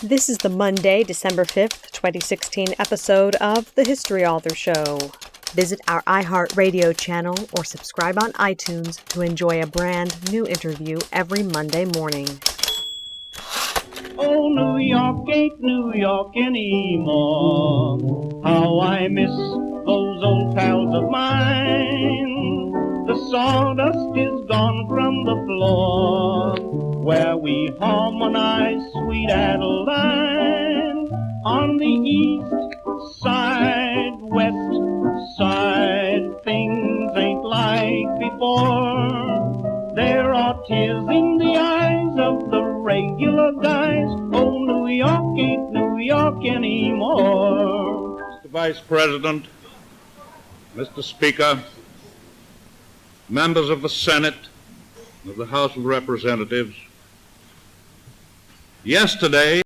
This is the Monday, December 5th, 2016 episode of The History Author Show. Visit our iHeartRadio channel or subscribe on iTunes to enjoy a brand new interview every Monday morning. Oh, New York ain't New York anymore. How I miss those old pals of mine. The sawdust is gone from the floor where we harmonize sweet Adeline. On the east side, west side, things ain't like before. There are tears in the eyes of the regular guys. Oh, New York ain't New York anymore. Mr. Vice President, Mr. Speaker, members of the Senate, of the House of Representatives, yesterday,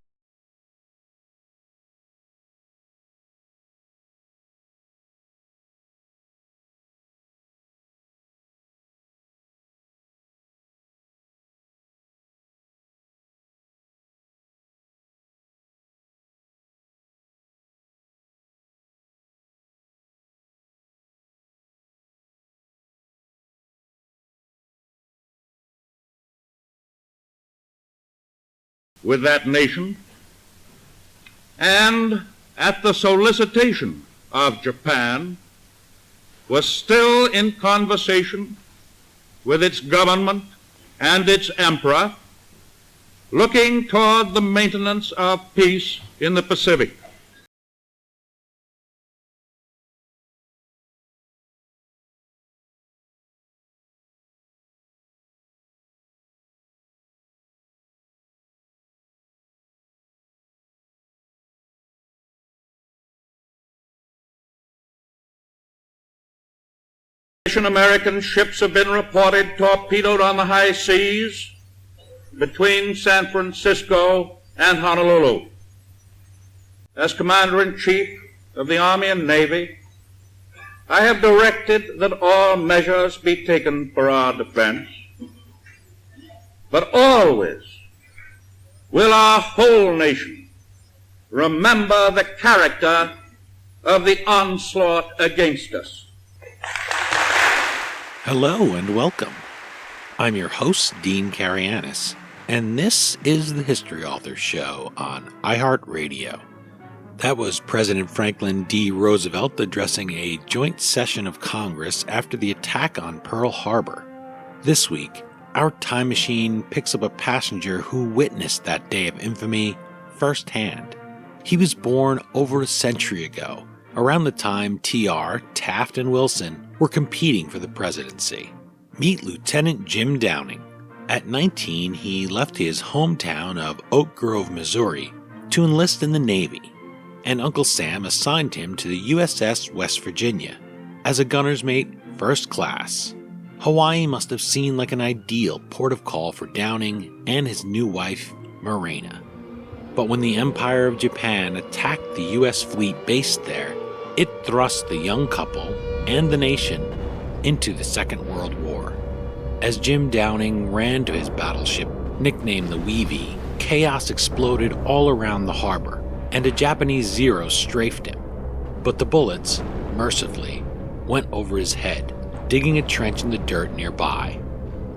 with that nation, and at the solicitation of Japan, was still in conversation with its government and its emperor, looking toward the maintenance of peace in the Pacific. American ships have been reported torpedoed on the high seas between San Francisco and Honolulu. As Commander-in-Chief of the Army and Navy, I have directed that all measures be taken for our defense, but always will our whole nation remember the character of the onslaught against us. Hello and welcome. I'm your host, Dean Karayanis, and this is the History Author Show on iHeartRadio. That was President Franklin D. Roosevelt addressing a joint session of Congress after the attack on Pearl Harbor. This week, our time machine picks up a passenger who witnessed that day of infamy firsthand. He was born over a century ago, around the time T.R., Taft, and Wilson were competing for the presidency. Meet Lieutenant Jim Downing. At 19, he left his hometown of Oak Grove, Missouri, to enlist in the Navy, and Uncle Sam assigned him to the USS West Virginia as a gunner's mate, first class. Hawaii must have seemed like an ideal port of call for Downing and his new wife, Marina. But when the Empire of Japan attacked the U.S. fleet based there, it thrust the young couple and the nation into the Second World War. As Jim Downing ran to his battleship, nicknamed the Weevee, chaos exploded all around the harbor, and a Japanese Zero strafed him. But the bullets, mercifully, went over his head, digging a trench in the dirt nearby,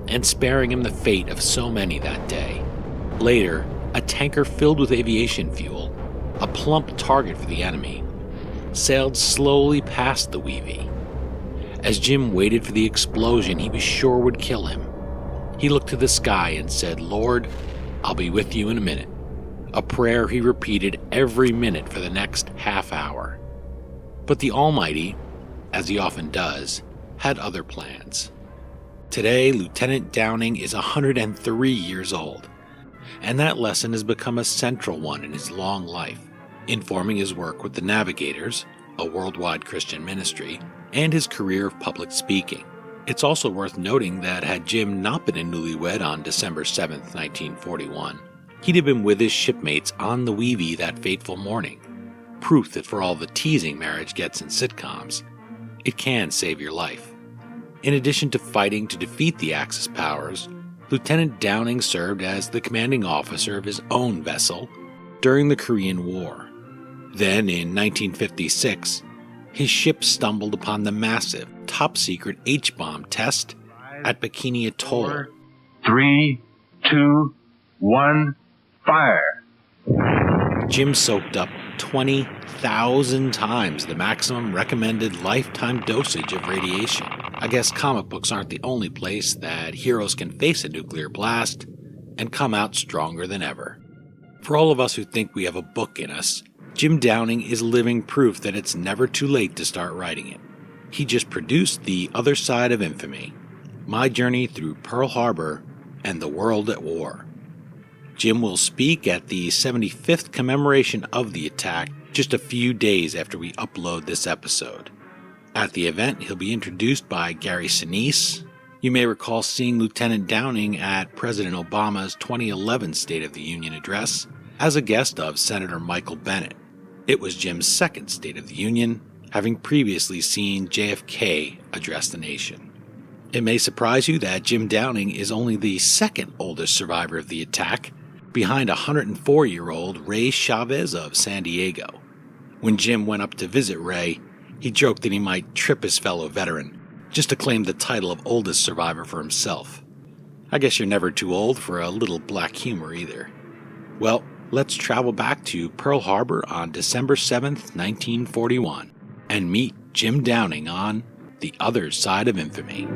and sparing him the fate of so many that day. Later, a tanker filled with aviation fuel, a plump target for the enemy, sailed slowly past the Weevee. As Jim waited for the explosion he was sure would kill him, he looked to the sky and said, "Lord, I'll be with you in a minute," a prayer he repeated every minute for the next half hour. But the Almighty, as he often does, had other plans. Today, Lieutenant Downing is 103 years old, and that lesson has become a central one in his long life, informing his work with the Navigators, a worldwide Christian ministry, and his career of public speaking. It's also worth noting that had Jim not been a newlywed on December 7, 1941, he'd have been with his shipmates on the Weevee that fateful morning, proof that for all the teasing marriage gets in sitcoms, it can save your life. In addition to fighting to defeat the Axis powers, Lieutenant Downing served as the commanding officer of his own vessel, during the Korean War. Then, in 1956, his ship stumbled upon the massive, top-secret H-bomb test at Bikini Atoll. 4, 3, 2, 1, fire. Jim soaked up 20,000 times the maximum recommended lifetime dosage of radiation. I guess comic books aren't the only place that heroes can face a nuclear blast and come out stronger than ever. For all of us who think we have a book in us, Jim Downing is living proof that it's never too late to start writing it. He just produced The Other Side of Infamy, My Journey Through Pearl Harbor and the World at War. Jim will speak at the 75th commemoration of the attack just a few days after we upload this episode. At the event, he'll be introduced by Gary Sinise. You may recall seeing Lieutenant Downing at President Obama's 2011 State of the Union address as a guest of Senator Michael Bennet. It was Jim's second State of the Union, having previously seen JFK address the nation. It may surprise you that Jim Downing is only the second oldest survivor of the attack, behind 104-year-old Ray Chavez of San Diego. When Jim went up to visit Ray, he joked that he might trip his fellow veteran just to claim the title of oldest survivor for himself. I guess you're never too old for a little black humor either. Well, let's travel back to Pearl Harbor on December 7th, 1941, and meet Jim Downing on The Other Side of Infamy.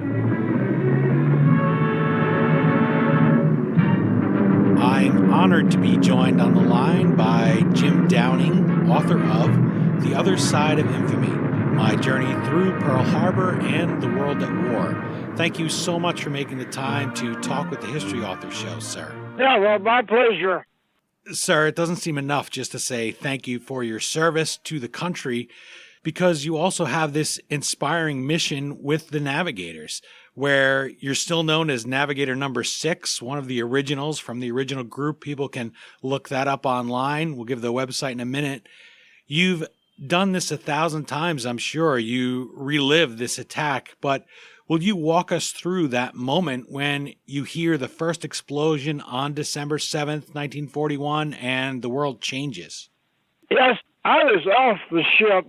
I'm honored to be joined on the line by Jim Downing, author of The Other Side of Infamy, My Journey Through Pearl Harbor and the World at War. Thank you so much for making the time to talk with the History Author Show, sir. Yeah, well, my pleasure. Sir, it doesn't seem enough just to say thank you for your service to the country, because you also have this inspiring mission with the Navigators, where you're still known as Navigator number 6, one of the originals from the original group. People can look that up online. We'll give the website in a minute. You've done this 1,000 times, I'm sure. You relived this attack, but will you walk us through that moment when you hear the first explosion on December 7th, 1941, and the world changes? Yes, I was off the ship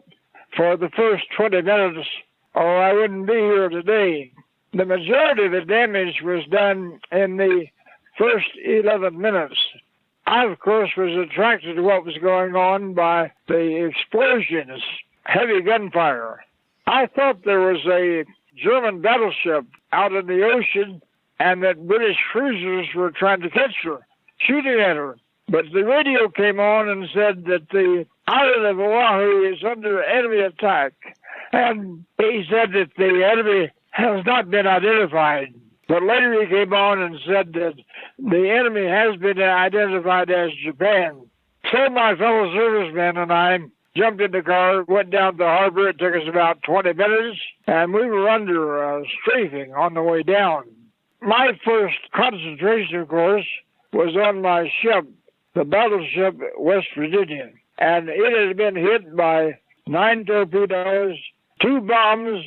for the first 20 minutes, or I wouldn't be here today. The majority of the damage was done in the first 11 minutes. I, of course, was attracted to what was going on by the explosions, heavy gunfire. I thought there was a German battleship out in the ocean and that British cruisers were trying to catch her, shooting at her. But the radio came on and said that the island of Oahu is under enemy attack. And he said that the enemy has not been identified. But later he came on and said that the enemy has been identified as Japan. So my fellow servicemen and I jumped in the car, went down to the harbor. It took us about 20 minutes, and we were under strafing on the way down. My first concentration course was on my ship, the battleship West Virginia, and it had been hit by 9 torpedoes, 2 bombs,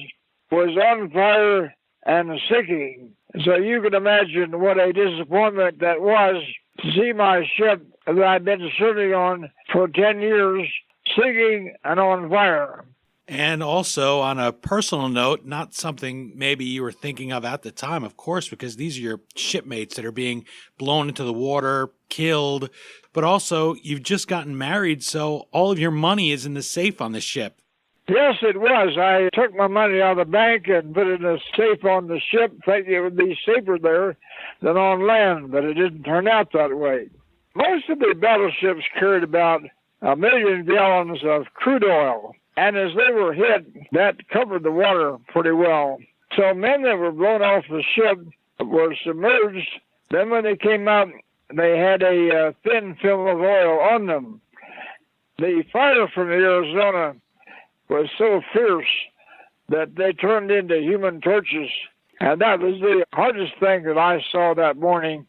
was on fire and sinking. So you can imagine what a disappointment that was to see my ship that I'd been serving on for 10 years sinking and on fire. And also, on a personal note, not something maybe you were thinking of at the time, of course, because these are your shipmates that are being blown into the water, killed, but also you've just gotten married, so all of your money is in the safe on the ship. Yes, it was. I took my money out of the bank and put it in a safe on the ship, thinking it would be safer there than on land, but it didn't turn out that way. Most of the battleships carried about 1 million gallons of crude oil, and as they were hit, that covered the water pretty well. So men that were blown off the ship were submerged. Then when they came out, they had a thin film of oil on them. The fire from Arizona was so fierce that they turned into human torches. And that was the hardest thing that I saw that morning,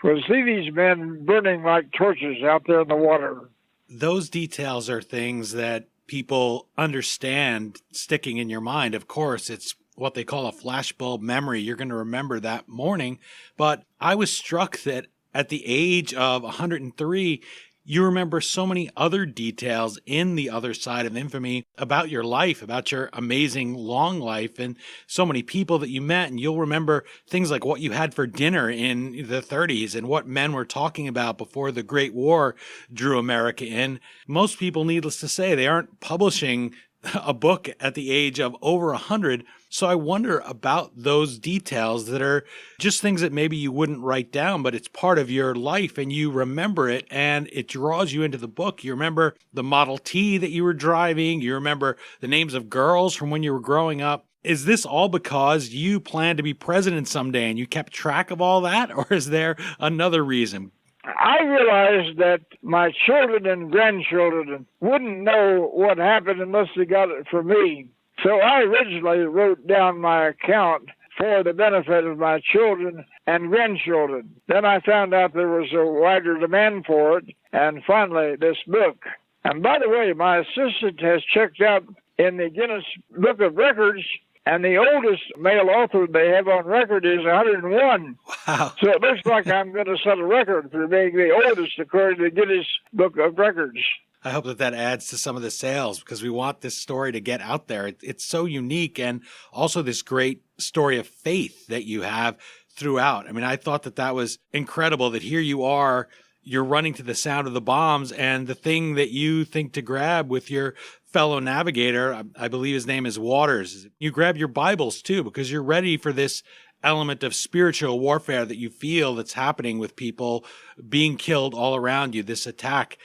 was see these men burning like torches out there in the water. Those details are things that people understand sticking in your mind. Of course, it's what they call a flashbulb memory. You're going to remember that morning. But I was struck that at the age of 103, you remember so many other details in The Other Side of Infamy about your life, about your amazing long life, and so many people that you met. And you'll remember things like what you had for dinner in the 30s and what men were talking about before the Great War drew America in. Most people, needless to say, they aren't publishing a book at the age of over 100. So I wonder about those details that are just things that maybe you wouldn't write down, but it's part of your life and you remember it and it draws you into the book. You remember the Model T that you were driving. You remember the names of girls from when you were growing up. Is this all because you plan to be president someday and you kept track of all that? Or is there another reason? I realized that my children and grandchildren wouldn't know what happened unless they got it from me. So I originally wrote down my account for the benefit of my children and grandchildren. Then I found out there was a wider demand for it, and finally this book. And by the way, my assistant has checked out in the Guinness Book of Records, and the oldest male author they have on record is 101. Wow. So it looks like I'm going to set a record for being the oldest according to the Guinness Book of Records. I hope that adds to some of the sales because we want this story to get out there. It's so unique, and also this great story of faith that you have throughout. I mean, I thought that was incredible that here you are, you're running to the sound of the bombs, and the thing that you think to grab with your fellow navigator, I believe his name is Waters, you grab your Bibles too because you're ready for this element of spiritual warfare that you feel that's happening with people being killed all around you, this attack.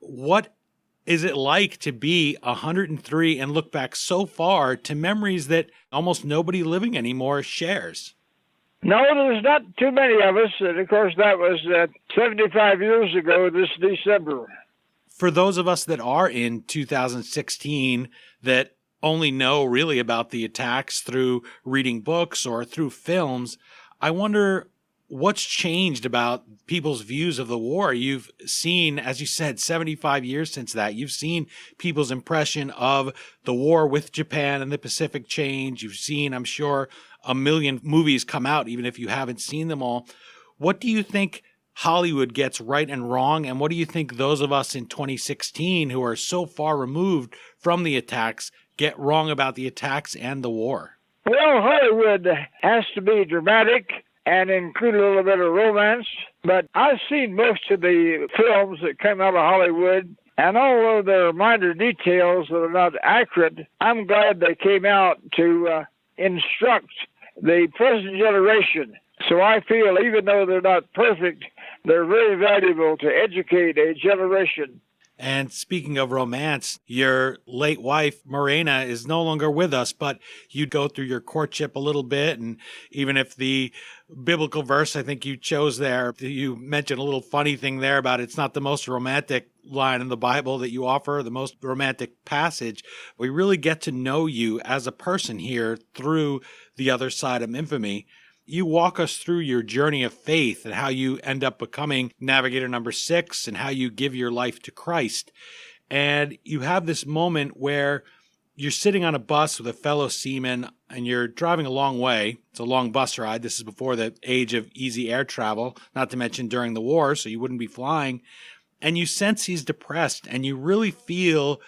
What is it like to be 103 and look back so far to memories that almost nobody living anymore shares? No, there's not too many of us. And of course, that was 75 years ago this December. For those of us that are in 2016 that only know really about the attacks through reading books or through films, I wonder what's changed about people's views of the war. You've seen, as you said, 75 years since that. You've seen people's impression of the war with Japan and the Pacific change. You've seen, I'm sure, a million movies come out, even if you haven't seen them all. What do you think Hollywood gets right and wrong? And what do you think those of us in 2016 who are so far removed from the attacks get wrong about the attacks and the war? Well, Hollywood has to be dramatic and include a little bit of romance. But I've seen most of the films that come out of Hollywood, and although there are minor details that are not accurate, I'm glad they came out to instruct the present generation. So I feel even though they're not perfect, they're very valuable to educate a generation. And speaking of romance, your late wife, Morena, is no longer with us, but you go through your courtship a little bit. And even if the biblical verse I think you chose there, you mentioned a little funny thing there about it's not the most romantic line in the Bible that you offer, the most romantic passage. We really get to know you as a person here through The Other Side of Infamy. You walk us through your journey of faith and how you end up becoming Navigator number 6 and how you give your life to Christ. And you have this moment where you're sitting on a bus with a fellow seaman and you're driving a long way. It's a long bus ride. This is before the age of easy air travel, not to mention during the war, so you wouldn't be flying. And you sense he's depressed and you really feel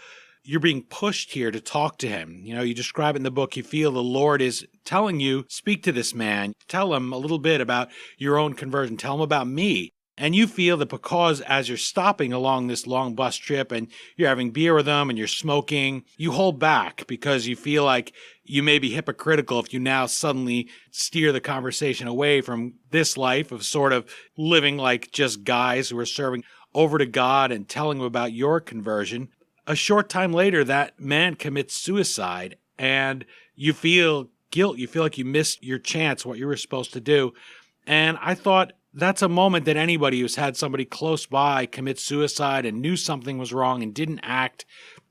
you're being pushed here to talk to him. You know, you describe in the book, you feel the Lord is telling you, speak to this man. Tell him a little bit about your own conversion. Tell him about me. And you feel that because as you're stopping along this long bus trip and you're having beer with them and you're smoking, you hold back because you feel like you may be hypocritical if you now suddenly steer the conversation away from this life of sort of living like just guys who are serving over to God and telling him about your conversion. A short time later, that man commits suicide and you feel guilt. You feel like you missed your chance, what you were supposed to do. And I thought that's a moment that anybody who's had somebody close by commit suicide and knew something was wrong and didn't act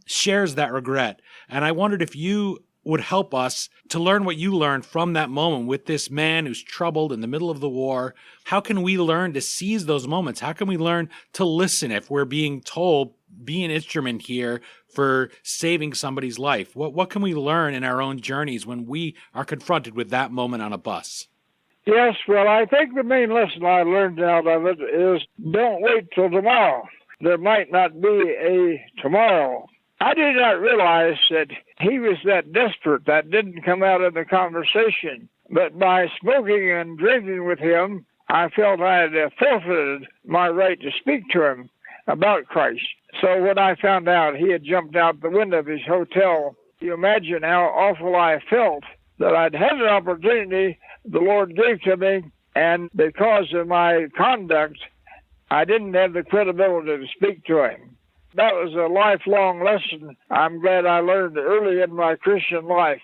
shares that regret. And I wondered if you would help us to learn what you learned from that moment with this man who's troubled in the middle of the war. How can we learn to seize those moments? How can we learn to listen if we're being told, be an instrument here for saving somebody's life? What can we learn in our own journeys when we are confronted with that moment on a bus? Yes, well, I think the main lesson I learned out of it is don't wait till tomorrow. there might not be a tomorrow. I did not realize that he was that desperate. That didn't come out in the conversation. But by smoking and drinking with him, I felt I had forfeited my right to speak to him about Christ. So when I found out he had jumped out the window of his hotel, you imagine how awful I felt that I'd had an opportunity the Lord gave to me, and because of my conduct, I didn't have the credibility to speak to him. That was a lifelong lesson I'm glad I learned early in my Christian life.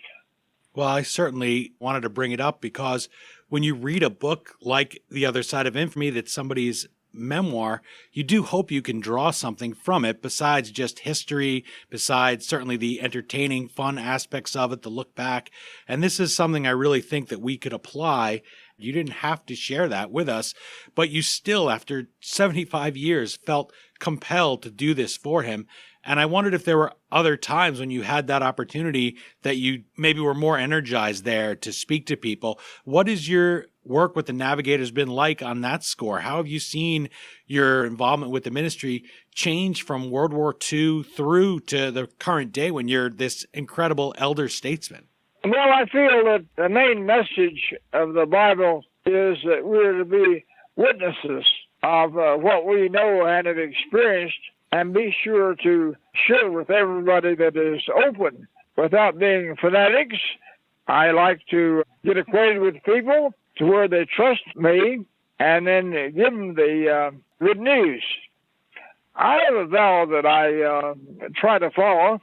Well, I certainly wanted to bring it up because when you read a book like The Other Side of Infamy that's somebody's memoir, you do hope you can draw something from it besides just history, besides certainly the entertaining, fun aspects of it, the look back. And this is something I really think that we could apply. You didn't have to share that with us, but you still, after 75 years, felt compelled to do this for him. And I wondered if there were other times when you had that opportunity that you maybe were more energized there to speak to people. What has your work with the Navigators been like on that score? How have you seen your involvement with the ministry change from World War II through to the current day when you're this incredible elder statesman? Well, I feel that the main message of the Bible is that we're to be witnesses of what we know and have experienced, and be sure to share with everybody that is open without being fanatics. I like to get acquainted with people to where they trust me and then give them the good news. I have a vow that I try to follow,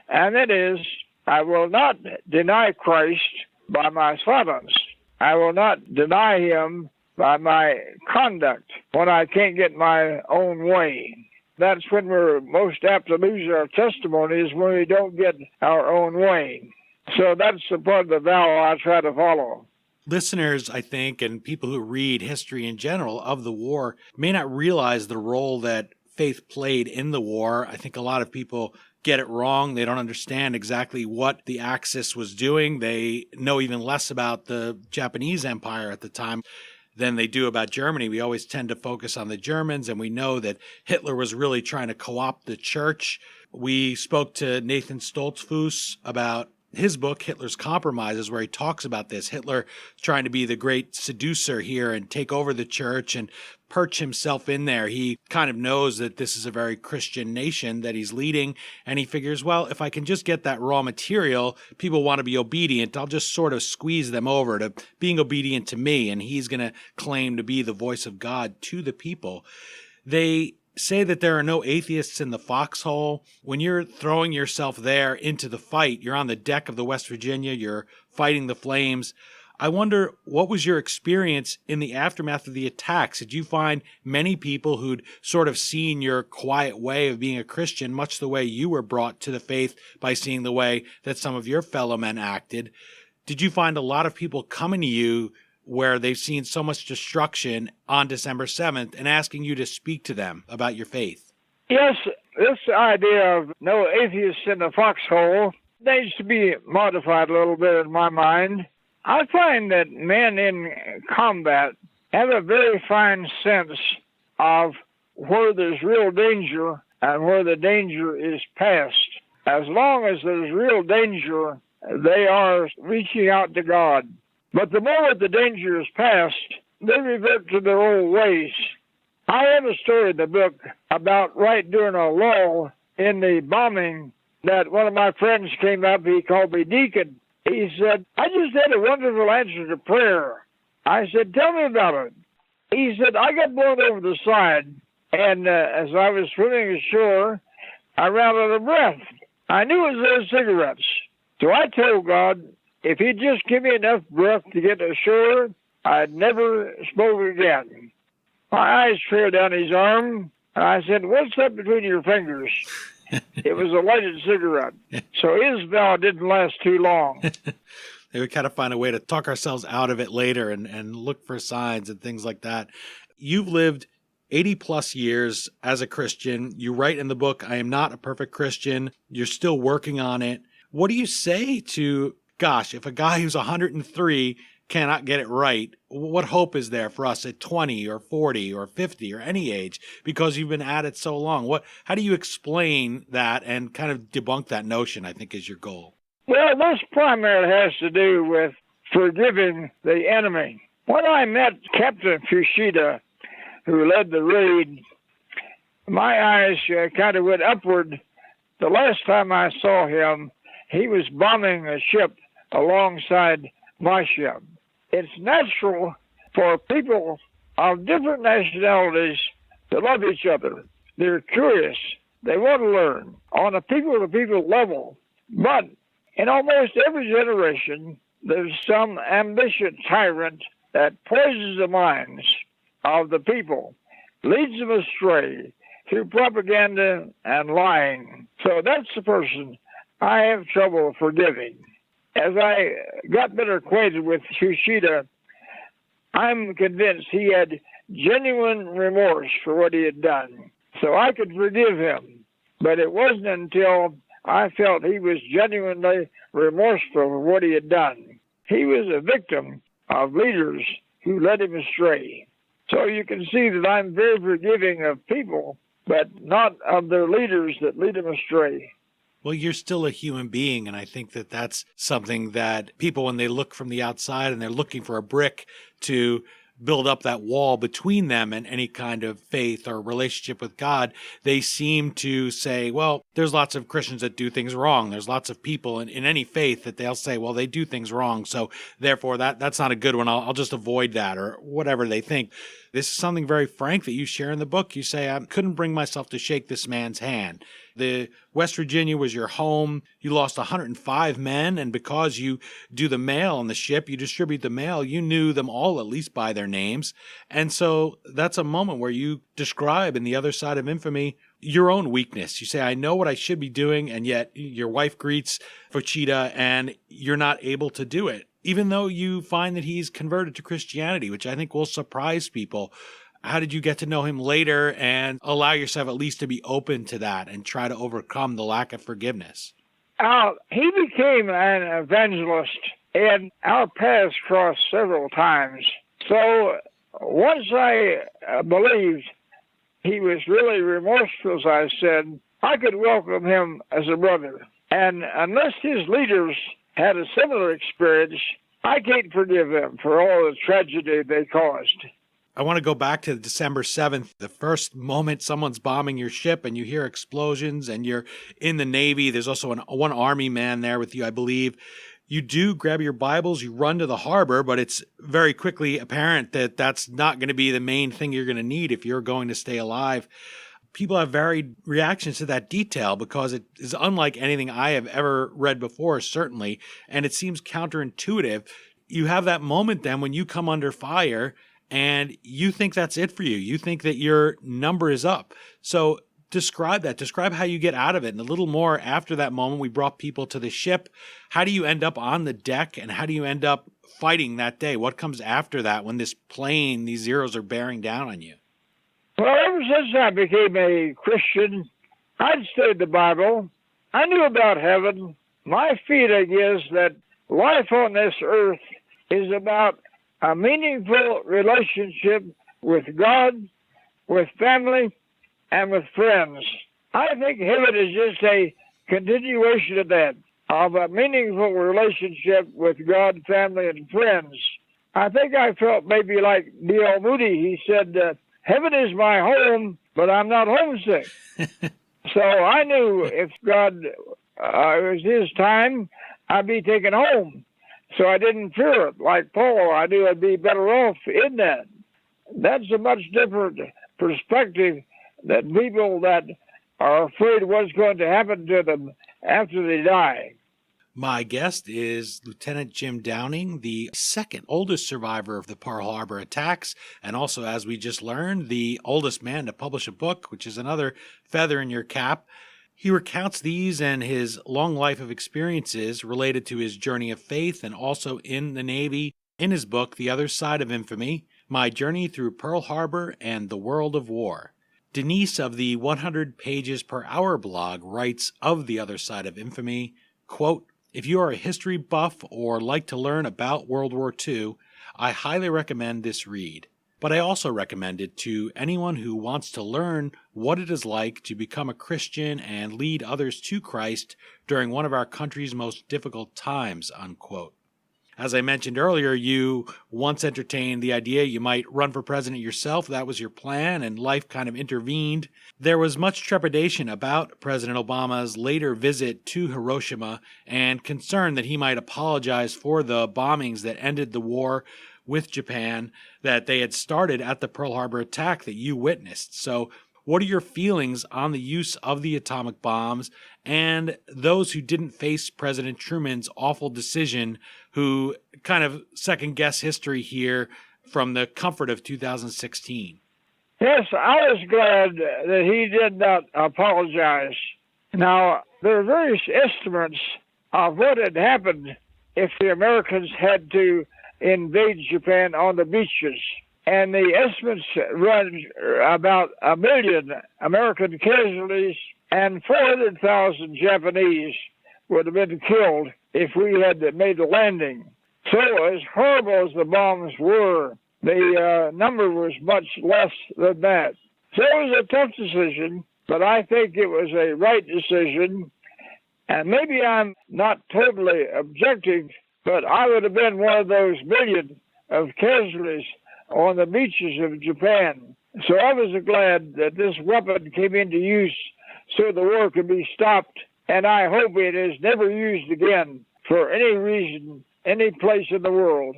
and that is, I will not deny Christ by my silence. I will not deny him by my conduct when I can't get my own way. That's when we're most apt to lose our testimonies, when we don't get our own way. So that's the part of the vow I try to follow. Listeners, I think, and people who read history in general of the war may not realize the role that faith played in the war. I think a lot of people get it wrong. They don't understand exactly what the Axis was doing. They know even less about the Japanese Empire at the time than they do about Germany. We always tend to focus on the Germans, and we know that Hitler was really trying to co-opt the church. We spoke to Nathan Stoltzfus about his book, Hitler's Compromises, where he talks about this. Hitler trying to be the great seducer here and take over the church and perch himself in there. He kind of knows that this is a very Christian nation that he's leading, and he figures, well, if I can just get that raw material, people want to be obedient. I'll just sort of squeeze them over to being obedient to me, and he's going to claim to be the voice of God to the people. They say that there are no atheists in the foxhole. When you're throwing yourself there into the fight, you're on the deck of the West Virginia, you're fighting the flames. I wonder, what was your experience in the aftermath of the attacks? Did you find many people who'd sort of seen your quiet way of being a Christian, much the way you were brought to the faith by seeing the way that some of your fellow men acted? Did you find a lot of people coming to you where they've seen so much destruction on December 7th and asking you to speak to them about your faith? Yes, this idea of no atheists in the foxhole needs to be modified a little bit in my mind. I find that men in combat have a very fine sense of where there's real danger and where the danger is past. As long as there's real danger, they are reaching out to God. But the moment the danger is past, they revert to their old ways. I have a story in the book about right during a lull in the bombing that one of my friends came up, he called me Deacon. He said, I just had a wonderful answer to prayer. I said, tell me about it. He said, I got blown over the side, and as I was swimming ashore, I ran out of breath. I knew it was those cigarettes. So I told God, if he'd just give me enough breath to get ashore, I'd never smoke again. My eyes trailed down his arm, and I said, what's that between your fingers? It was a lighted cigarette. So his vow didn't last too long. We kind of find a way to talk ourselves out of it later and look for signs and things like that. You've lived 80 plus years as a Christian. You write in the book, I am not a perfect Christian. You're still working on it. What do you say to, gosh, if a guy who's 103 cannot get it right, what hope is there for us at 20 or 40 or 50 or any age because you've been at it so long? How do you explain that and kind of debunk that notion, I think, is your goal? Well, this primarily has to do with forgiving the enemy. When I met Captain Fushida, who led the raid, my eyes kind of went upward. The last time I saw him, he was bombing a ship alongside my ship. It's natural for people of different nationalities to love each other. They're curious. They want to learn on a people-to-people level. But in almost every generation, there's some ambitious tyrant that poisons the minds of the people, leads them astray through propaganda and lying. So that's the person I have trouble forgiving. As I got better acquainted with Fushida, I'm convinced he had genuine remorse for what he had done. So I could forgive him. But it wasn't until I felt he was genuinely remorseful for what he had done. He was a victim of leaders who led him astray. So you can see that I'm very forgiving of people, but not of their leaders that lead them astray. Well, you're still a human being, and I think that that's something that people, when they look from the outside and they're looking for a brick to build up that wall between them and any kind of faith or relationship with God, they seem to say, well, there's lots of Christians that do things wrong. There's lots of people in any faith that they'll say, well, they do things wrong, so therefore that's not a good one. I'll just avoid that, or whatever they think. This is something very frank that you share in the book. You say, I couldn't bring myself to shake this man's hand. The West Virginia was your home. You lost 105 men, and because you do the mail on the ship, you distribute the mail, you knew them all at least by their names. And so that's a moment where you describe in The Other Side of Infamy your own weakness. You say, I know what I should be doing, and yet your wife greets Fushida and you're not able to do it, even though you find that he's converted to Christianity, which I think will surprise people. How did you get to know him later and allow yourself at least to be open to that and try to overcome the lack of forgiveness? He became an evangelist, and our paths crossed several times. So once I believed he was really remorseful, as I said, I could welcome him as a brother. And unless his leaders had a similar experience, I can't forgive them for all the tragedy they caused. I want to go back to December 7th, the first moment someone's bombing your ship and you hear explosions and you're in the Navy. There's also one Army man there with you, I believe. You do grab your Bibles, you run to the harbor, but it's very quickly apparent that that's not going to be the main thing you're going to need if you're going to stay alive. People have varied reactions to that detail because it is unlike anything I have ever read before, certainly, and it seems counterintuitive. You have that moment then when you come under fire and you think that's it for you. You think that your number is up. So describe that. Describe how you get out of it. And a little more after that moment, we brought people to the ship. How do you end up on the deck, and how do you end up fighting that day? What comes after that when this plane, these Zeros are bearing down on you? Well, ever since I became a Christian, I'd studied the Bible. I knew about heaven. My feeling is that life on this earth is about a meaningful relationship with God, with family, and with friends. I think heaven is just a continuation of that, of a meaningful relationship with God, family, and friends. I think I felt maybe like D.L. Moody. He said, heaven is my home, but I'm not homesick. So I knew if God, it was his time, I'd be taken home. So I didn't fear it. Like Paul, I knew I'd be better off in that. That's a much different perspective than people that are afraid what's going to happen to them after they die. My guest is Lieutenant Jim Downing, the second oldest survivor of the Pearl Harbor attacks, and also, as we just learned, the oldest man to publish a book, which is another feather in your cap. He recounts these and his long life of experiences related to his journey of faith and also in the Navy in his book, The Other Side of Infamy, My Journey Through Pearl Harbor and the World of War. Denise of the 100 Pages Per Hour blog writes of The Other Side of Infamy, quote, If you are a history buff or like to learn about World War II, I highly recommend this read. But I also recommend it to anyone who wants to learn what it is like to become a Christian and lead others to Christ during one of our country's most difficult times, unquote. As I mentioned earlier, you once entertained the idea you might run for president yourself. That was your plan, and life kind of intervened. There was much trepidation about President Obama's later visit to Hiroshima and concern that he might apologize for the bombings that ended the war with Japan that they had started at the Pearl Harbor attack that you witnessed. So what are your feelings on the use of the atomic bombs and those who didn't face President Truman's awful decision, who kind of second-guess history here from the comfort of 2016? Yes, I was glad that he did not apologize. Now, there are various estimates of what had happened if the Americans had to invade Japan on the beaches. And the estimates run about 1 million American casualties and 400,000 Japanese would have been killed if we had made a landing. So as horrible as the bombs were, the number was much less than that. So it was a tough decision, but I think it was a right decision. And maybe I'm not totally objective, but I would have been one of those million of casualties on the beaches of Japan. So I was glad that this weapon came into use so the war could be stopped, and I hope it is never used again for any reason, any place in the world.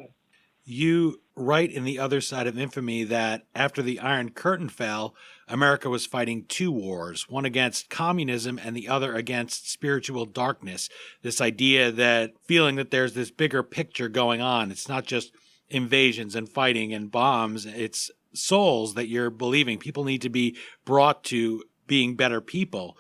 You write in The Other Side of Infamy that after the Iron Curtain fell, America was fighting two wars, one against communism and the other against spiritual darkness. This idea that feeling that there's this bigger picture going on. It's not just invasions and fighting and bombs. It's souls that you're believing. People need to be brought to being better people.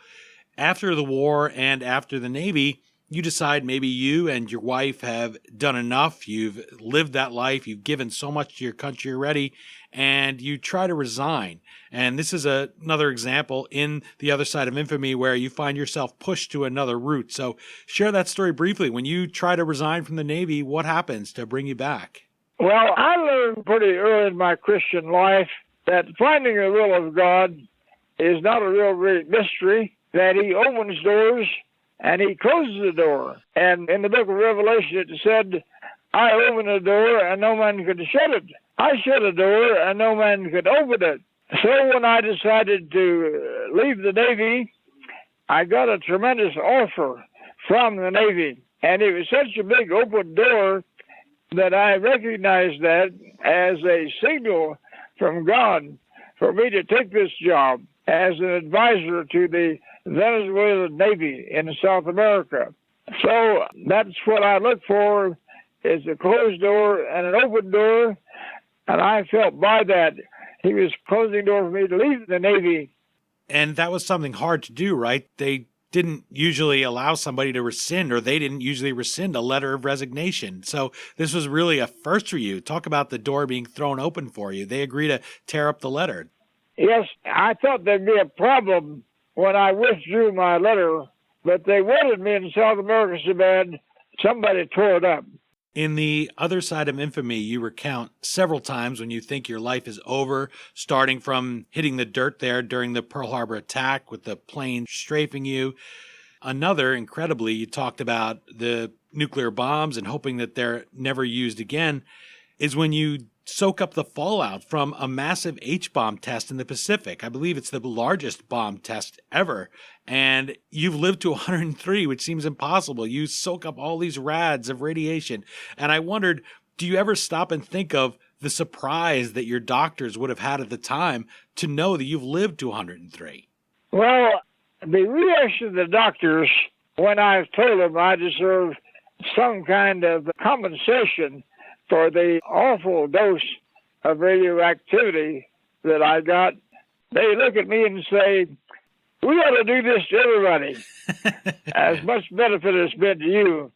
After the war and after the Navy, you decide maybe you and your wife have done enough. You've lived that life. You've given so much to your country already, and you try to resign. And this is another example in The Other Side of Infamy where you find yourself pushed to another route. So share that story briefly. When you try to resign from the Navy, what happens to bring you back? Well, I learned pretty early in my Christian life that finding the will of God is not a real great mystery, that he opens doors and he closes the door. And in the book of Revelation, it said, I opened the door and no man could shut it. I shut a door and no man could open it. So when I decided to leave the Navy, I got a tremendous offer from the Navy. And it was such a big open door that I recognized that as a signal from God for me to take this job as an advisor to the Venezuelan Navy in South America. So that's what I look for, is a closed door and an open door, and I felt by that he was closing the door for me to leave the Navy. And that was something hard to do, right? They didn't usually allow somebody to rescind, or they didn't usually rescind a letter of resignation. So this was really a first for you. Talk about the door being thrown open for you. They agreed to tear up the letter. Yes, I thought there'd be a problem when I withdrew my letter, but they wanted me in South America so bad, somebody tore it up. In The Other Side of Infamy, you recount several times when you think your life is over, starting from hitting the dirt there during the Pearl Harbor attack with the plane strafing you. Another, incredibly, you talked about the nuclear bombs and hoping that they're never used again, is when you soak up the fallout from a massive H-bomb test in the Pacific. I believe it's the largest bomb test ever. And you've lived to 103, which seems impossible. You soak up all these rads of radiation. And I wondered, do you ever stop and think of the surprise that your doctors would have had at the time to know that you've lived to 103? Well, the reaction of the doctors when I've told them I deserve some kind of compensation for the awful dose of radioactivity that I got, they look at me and say, we ought to do this to everybody. As much benefit as been to you.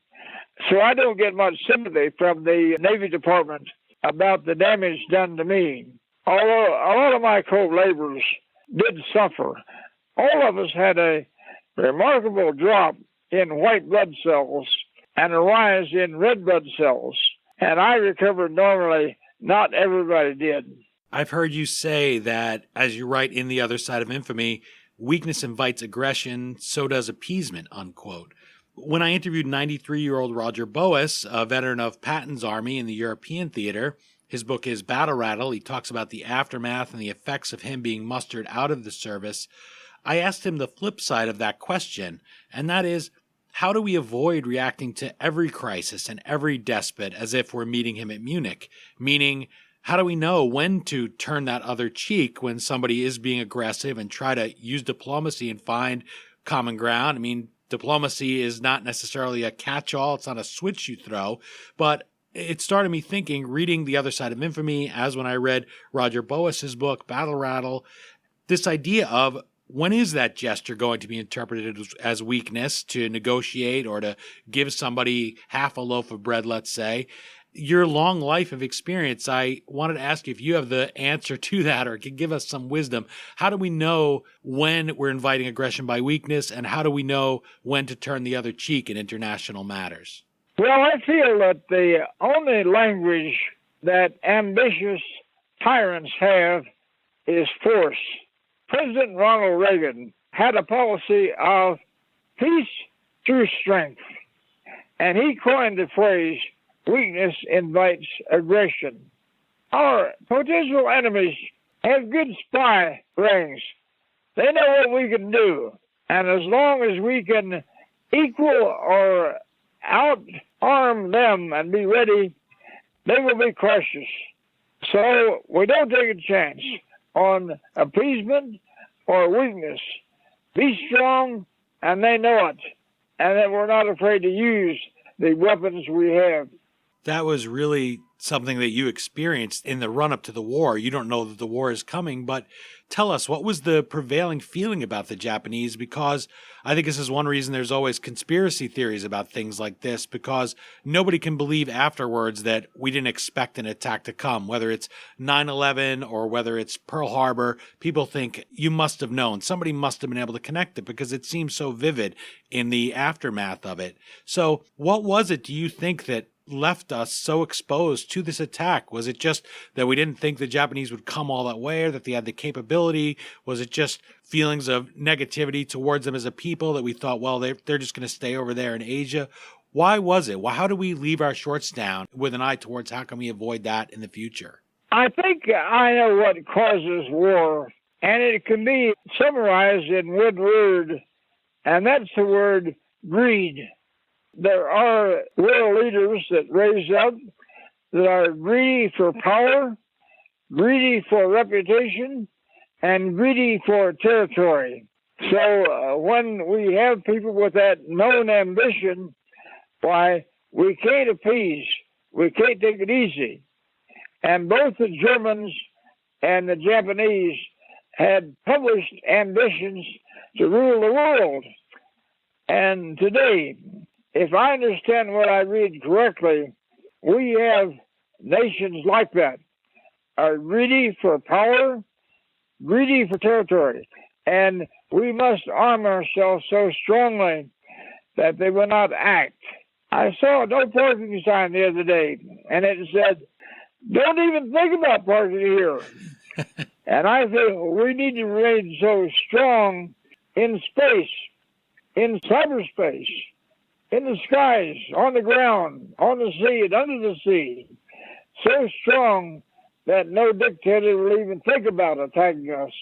So I don't get much sympathy from the Navy Department about the damage done to me. Although a lot of my co-laborers did suffer, all of us had a remarkable drop in white blood cells and a rise in red blood cells. And I recovered normally. Not everybody did. I've heard you say that, as you write in The Other Side of Infamy, weakness invites aggression, so does appeasement, unquote. When I interviewed 93-year-old Roger Boas, a veteran of Patton's army in the European theater, his book is Battle Rattle. He talks about the aftermath and the effects of him being mustered out of the service. I asked him the flip side of that question, and that is, how do we avoid reacting to every crisis and every despot as if we're meeting him at Munich? Meaning, how do we know when to turn that other cheek when somebody is being aggressive and try to use diplomacy and find common ground? I mean, diplomacy is not necessarily a catch-all. It's not a switch you throw. But it started me thinking, reading The Other Side of Infamy, as when I read Roger Boas's book, Battle Rattle, this idea of, when is that gesture going to be interpreted as weakness to negotiate or to give somebody half a loaf of bread, let's say? Your long life of experience, I wanted to ask you if you have the answer to that or can give us some wisdom. How do we know when we're inviting aggression by weakness, and how do we know when to turn the other cheek in international matters? Well, I feel that the only language that ambitious tyrants have is force. President Ronald Reagan had a policy of peace through strength, and he coined the phrase, weakness invites aggression. Our potential enemies have good spy rings. They know what we can do, and as long as we can equal or out-arm them and be ready, they will be cautious. So we don't take a chance on appeasement or weakness. Be strong, and they know it, and that we're not afraid to use the weapons we have. That was really something that you experienced in the run-up to the war. You don't know that the war is coming, but tell us, what was the prevailing feeling about the Japanese? Because I think this is one reason there's always conspiracy theories about things like this, because nobody can believe afterwards that we didn't expect an attack to come. Whether it's 9/11 or whether it's Pearl Harbor, people think you must have known. Somebody must have been able to connect it because it seems so vivid in the aftermath of it. So what was it, do you think, that left us so exposed to this attack? Was it just that we didn't think the Japanese would come all that way, or that they had the capability? Was it just feelings of negativity towards them as a people that we thought, well, they're just going to stay over there in Asia? Why was it? Well, how do we leave our shorts down with an eye towards how can we avoid that in the future? I think I know what causes war, and it can be summarized in one word, and that's the word greed. There are world leaders that raise up that are greedy for power, greedy for reputation, and greedy for territory. So when we have people with that known ambition, why, we can't appease, we can't take it easy. And both the Germans and the Japanese had published ambitions to rule the world. And today, if I understand what I read correctly, we have nations like that, are greedy for power, greedy for territory, and we must arm ourselves so strongly that they will not act. I saw a no parking sign the other day, and it said, "Don't even think about parking here." And I think we need to remain so strong in space, in cyberspace, in the skies, on the ground, on the sea, and under the sea, so strong that no dictator will even think about attacking us.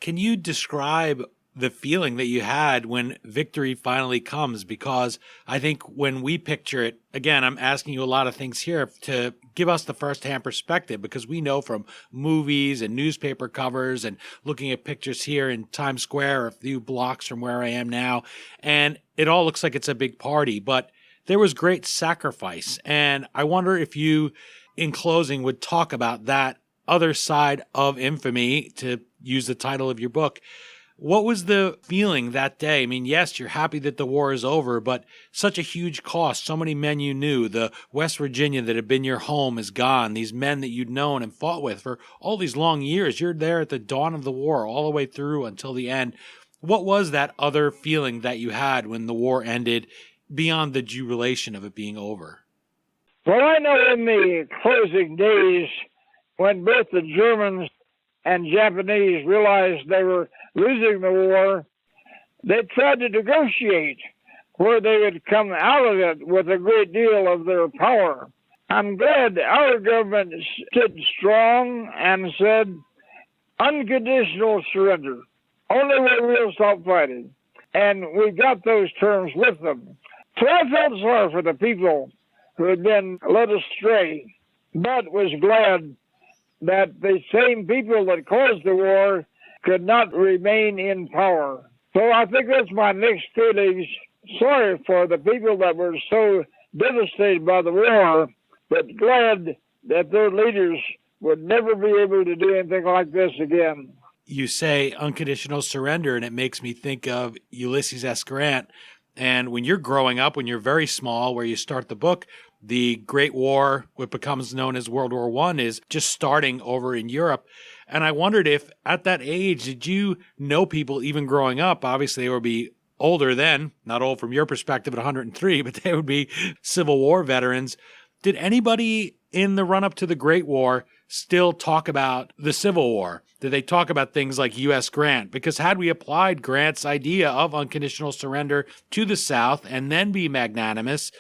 Can you describe the feeling that you had when victory finally comes? Because I think when we picture it, again, I'm asking you a lot of things here to give us the firsthand perspective, because we know from movies and newspaper covers and looking at pictures here in Times Square, a few blocks from where I am now, and it all looks like it's a big party, but there was great sacrifice. And I wonder if you, in closing, would talk about that other side of infamy, to use the title of your book. What was the feeling that day? I mean, yes, you're happy that the war is over, but such a huge cost. So many men you knew, the West Virginia that had been your home is gone. These men that you'd known and fought with for all these long years, you're there at the dawn of the war, all the way through until the end. What was that other feeling that you had when the war ended? beyond the jubilation of it being over? Well, I know in the closing days, when both the Germans and Japanese realized they were losing the war, they tried to negotiate where they would come out of it with a great deal of their power. I'm glad our government stood strong and said, unconditional surrender. Only way we'll stop fighting. And we got those terms with them. So I felt sorry for the people who had been led astray, but was glad that the same people that caused the war could not remain in power. So I think that's my next feelings. Sorry for the people that were so devastated by the war, but glad that their leaders would never be able to do anything like this again. You say unconditional surrender, and it makes me think of Ulysses S. Grant. And when you're growing up, when you're very small, where you start the book, the Great War, what becomes known as World War I, is just starting over in Europe. And I wondered if at that age, did you know people even growing up? Obviously, they would be older then, not old from your perspective at 103, but they would be Civil War veterans. Did anybody in the run-up to the Great War still talk about the Civil War? Did they talk about things like U.S. Grant? Because had we applied Grant's idea of unconditional surrender to the South and then be magnanimous,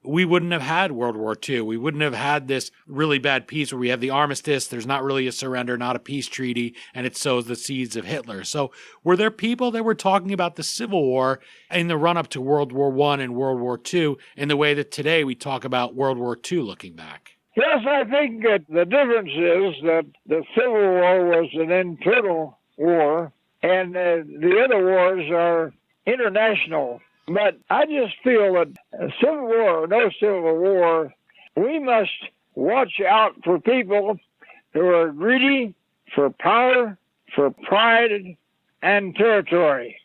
we wouldn't have had World War II. We wouldn't have had this really bad peace where we have the armistice, there's not really a surrender, not a peace treaty, and it sows the seeds of Hitler. So were there people that were talking about the Civil War in the run-up to World War I and World War II in the way that today we talk about World War II looking back? Yes, I think that the difference is that the Civil War was an internal war, and the other wars are international. But I just feel that Civil War or no Civil War, we must watch out for people who are greedy for power, for pride, and territory.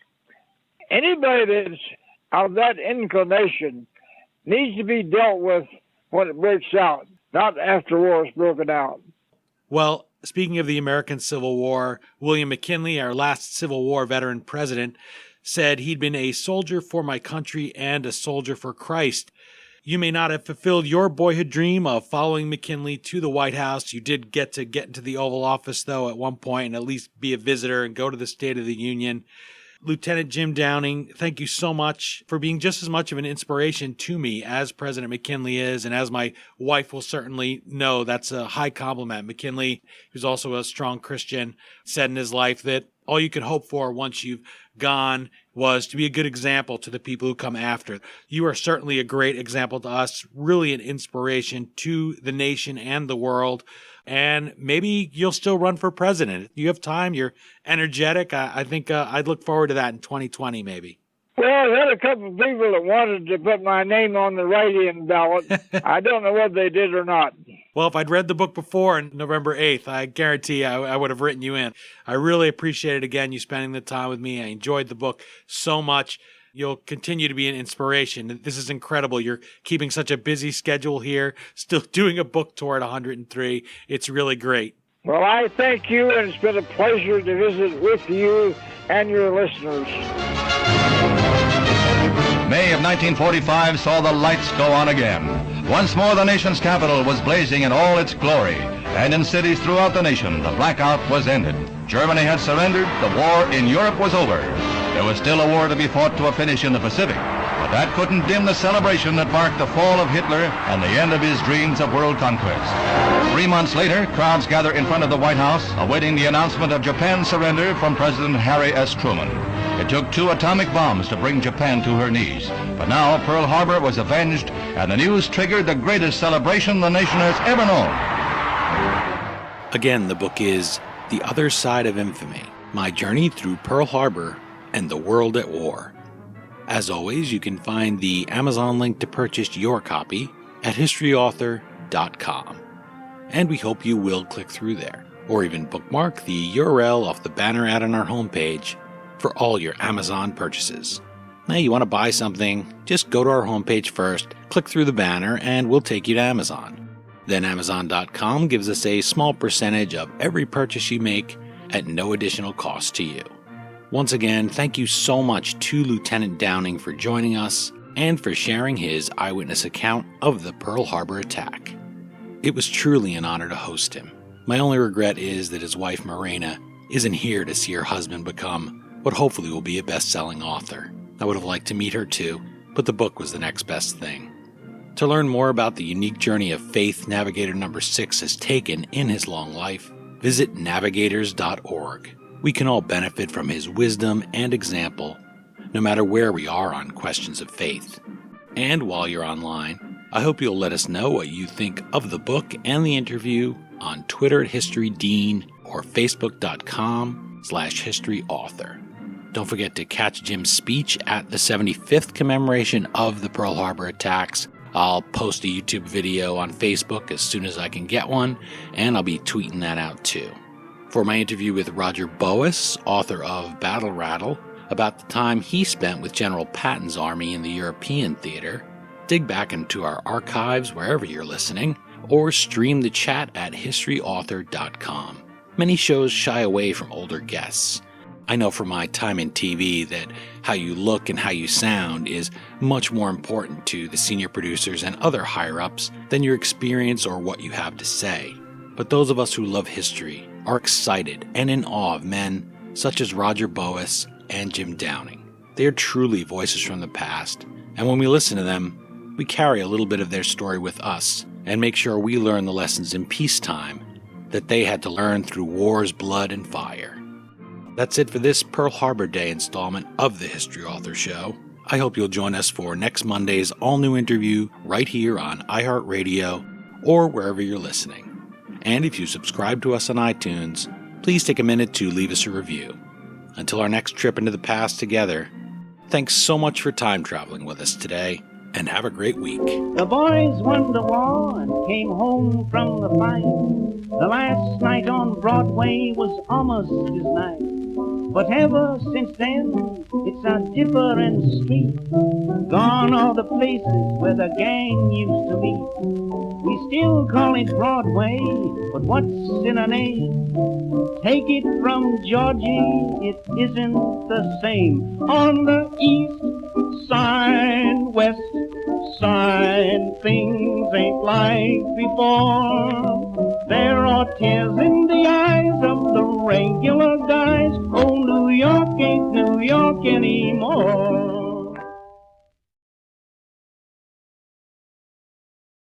Anybody that's of that inclination needs to be dealt with when it breaks out, not after war is broken out. Well, speaking of the American Civil War, William McKinley, our last Civil War veteran president, said he'd been a soldier for my country and a soldier for Christ. You may not have fulfilled your boyhood dream of following McKinley to the White House. You did get into the Oval Office, though, at one point, and at least be a visitor and go to the State of the Union. Lieutenant Jim Downing, thank you so much for being just as much of an inspiration to me as President McKinley is, and as my wife will certainly know, that's a high compliment. McKinley, who's also a strong Christian, said in his life that all you could hope for once you've gone was to be a good example to the people who come after. You are certainly a great example to us, really an inspiration to the nation and the world. And maybe you'll still run for president. You have time, you're energetic. I think I'd look forward to that in 2020 maybe. Well, I had a couple of people that wanted to put my name on the write-in ballot. I don't know whether they did or not. Well, if I'd read the book before on November 8th, I guarantee I would have written you in. I really appreciate it again, you spending the time with me. I enjoyed the book so much. You'll continue to be an inspiration. This is incredible. You're keeping such a busy schedule here, still doing a book tour at 103. It's really great. Well, I thank you, and it's been a pleasure to visit with you and your listeners. May of 1945 saw the lights go on again. Once more, the nation's capital was blazing in all its glory, and in cities throughout the nation, the blackout was ended. Germany had surrendered. The war in Europe was over. There was still a war to be fought to a finish in the Pacific, but that couldn't dim the celebration that marked the fall of Hitler and the end of his dreams of world conquest. 3 months later, crowds gather in front of the White House, awaiting the announcement of Japan's surrender from President Harry S. Truman. It took 2 atomic bombs to bring Japan to her knees. But now Pearl Harbor was avenged, and the news triggered the greatest celebration the nation has ever known. Again, the book is The Other Side of Infamy, My Journey Through Pearl Harbor and the World at War. As always, you can find the Amazon link to purchase your copy at historyauthor.com. And we hope you will click through there, or even bookmark the URL off the banner ad on our homepage for all your Amazon purchases. Now, you want to buy something, just go to our homepage first, click through the banner, and we'll take you to Amazon. Then Amazon.com gives us a small percentage of every purchase you make at no additional cost to you. Once again, thank you so much to Lieutenant Downing for joining us, and for sharing his eyewitness account of the Pearl Harbor attack. It was truly an honor to host him. My only regret is that his wife Morena isn't here to see her husband become what hopefully will be a best-selling author. I would have liked to meet her too, but the book was the next best thing. To learn more about the unique journey of faith Navigator number 6 has taken in his long life, visit navigators.org. We can all benefit from his wisdom and example, no matter where we are on questions of faith. And while you're online, I hope you'll let us know what you think of the book and the interview on Twitter at HistoryDean or Facebook.com/historyauthor. Don't forget to catch Jim's speech at the 75th commemoration of the Pearl Harbor attacks. I'll post a YouTube video on Facebook as soon as I can get one, and I'll be tweeting that out too. For my interview with Roger Boas, author of Battle Rattle, about the time he spent with General Patton's army in the European theater, dig back into our archives wherever you're listening, or stream the chat at historyauthor.com. Many shows shy away from older guests. I know from my time in TV that how you look and how you sound is much more important to the senior producers and other higher-ups than your experience or what you have to say. But those of us who love history are excited and in awe of men such as Roger Boas and Jim Downing. They are truly voices from the past, and when we listen to them, we carry a little bit of their story with us and make sure we learn the lessons in peacetime that they had to learn through war's blood and fire. That's it for this Pearl Harbor Day installment of the History Author Show. I hope you'll join us for next Monday's all-new interview right here on iHeartRadio or wherever you're listening. And if you subscribe to us on iTunes, please take a minute to leave us a review. Until our next trip into the past together, thanks so much for time traveling with us today, and have a great week. The boys won the war and came home from the fight. The last night on Broadway was almost his night. But ever since then, it's a different street. Gone are the places where the gang used to meet. We still call it Broadway, but what's in a name? Take it from Georgie, it isn't the same. On the east side, west side, things ain't like before. There are tears in the eyes of the regular guys. Oh, New York ain't New York anymore.